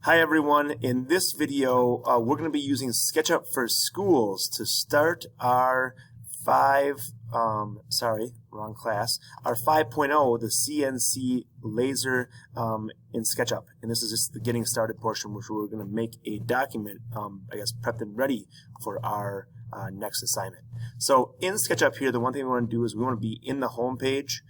Hi everyone, in this video we're going to be using SketchUp for Schools to start our our 5.0, the CNC laser in SketchUp. And this is just the getting started portion, which we're going to make a document, prepped and ready for our next assignment. So in SketchUp here, the one thing we want to do is we want to be in the home page.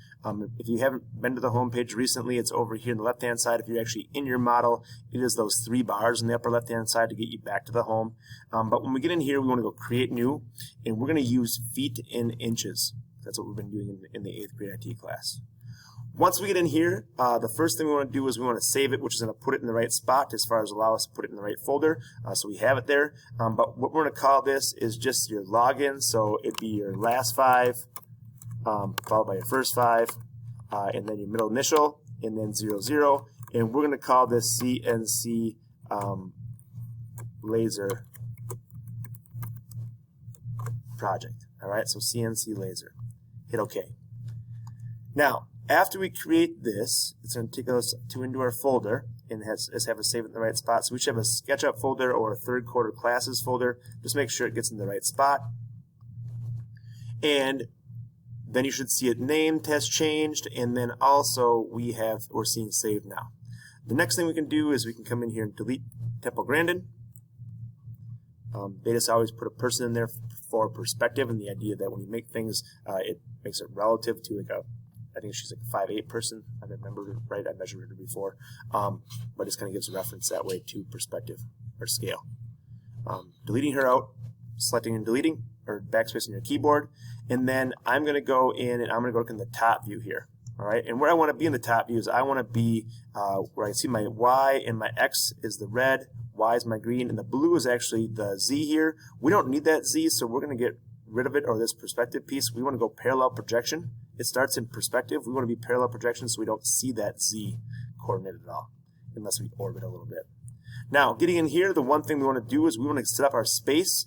If you haven't been to the home page recently, it's over here on the left hand side. If you're actually in your model, it is those three bars in the upper left hand side to get you back to the home. But when we get in here, we want to go create new, and we're going to use feet in inches. That's what we've been doing in the 8th grade IT class. Once we get in here, the first thing we want to do is we want to save it, which is going to put it in the right spot as far as allow us to put it in the right folder, so we have it there. But what we're going to call this is just your login, so it'd be your last 5, followed by your first 5, and then your middle initial, and then 00, and we're going to call this CNC laser project. All right, so CNC laser. Hit OK. Now, after we create this, it's going to take us into our folder and have us save it in the right spot. So we should have a SketchUp folder or a 3rd quarter classes folder. Just make sure it gets in the right spot. And then you should see it named, test changed, and then also we're seeing saved now. The next thing we can do is we can come in here and delete Temple Grandin. They just always put a person in there for perspective, and the idea that when you make things, it makes it relative to like I think she's like a 5'8" person. I remember right, I measured her before, but it just kind of gives a reference that way to perspective or scale. Deleting her out, selecting and deleting, or backspace on your keyboard, and then I'm going to go in and I'm going to go look in the top view here. All right, and where I want to be in the top view is I want to be where I see my Y and my X is the red, Y is my green, and the blue is actually the Z here. We don't need that Z, so we're going to get rid of it, or this perspective piece. We want to go parallel projection. It starts in perspective. We want to be parallel projection so we don't see that Z coordinate at all, unless we orbit a little bit. Now, getting in here, the one thing we want to do is we want to set up our space,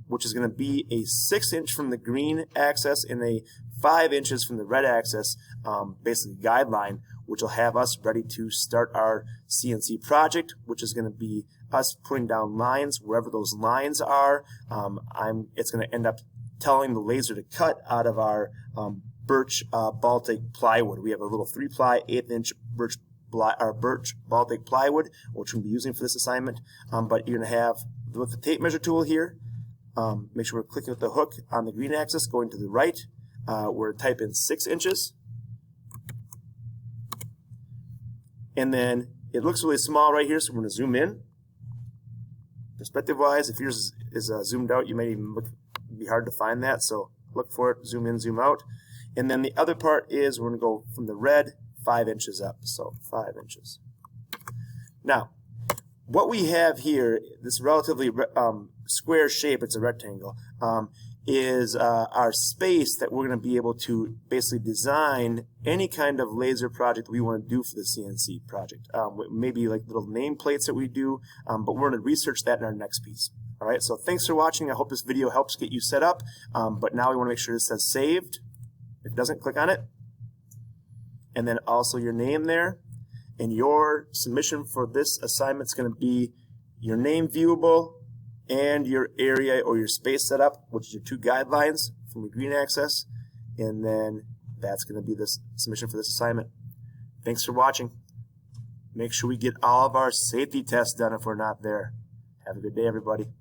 which is going to be a 6-inch from the green axis and a 5 inches from the red axis, basically guideline, which will have us ready to start our CNC project, which is going to be us putting down lines wherever those lines are. It's going to end up telling the laser to cut out of our birch Baltic plywood. We have a little 3-ply 1/8-inch birch Baltic plywood, which we'll be using for this assignment. But you're going to have, with the tape measure tool here, make sure we're clicking with the hook on the green axis, going to the right. We're going to type in 6 inches. And then it looks really small right here, so we're going to zoom in. Perspective-wise, if yours is zoomed out, you may even be hard to find that, so look for it, zoom in, zoom out. And then the other part is we're going to go from the red 5 inches up, so 5 inches. Now, what we have here, this relatively square shape, it's a rectangle, is our space that we're going to be able to basically design any kind of laser project we want to do for the CNC project. Maybe like little nameplates that we do, but we're going to research that in our next piece. All right, so thanks for watching. I hope this video helps get you set up, but now we want to make sure this says saved. If it doesn't, click on it. And then also your name there. And your submission for this assignment is going to be your name viewable and your area or your space setup, which is your 2 guidelines from your green axis. And then that's going to be the submission for this assignment. Thanks for watching. Make sure we get all of our safety tests done if we're not there. Have a good day, everybody.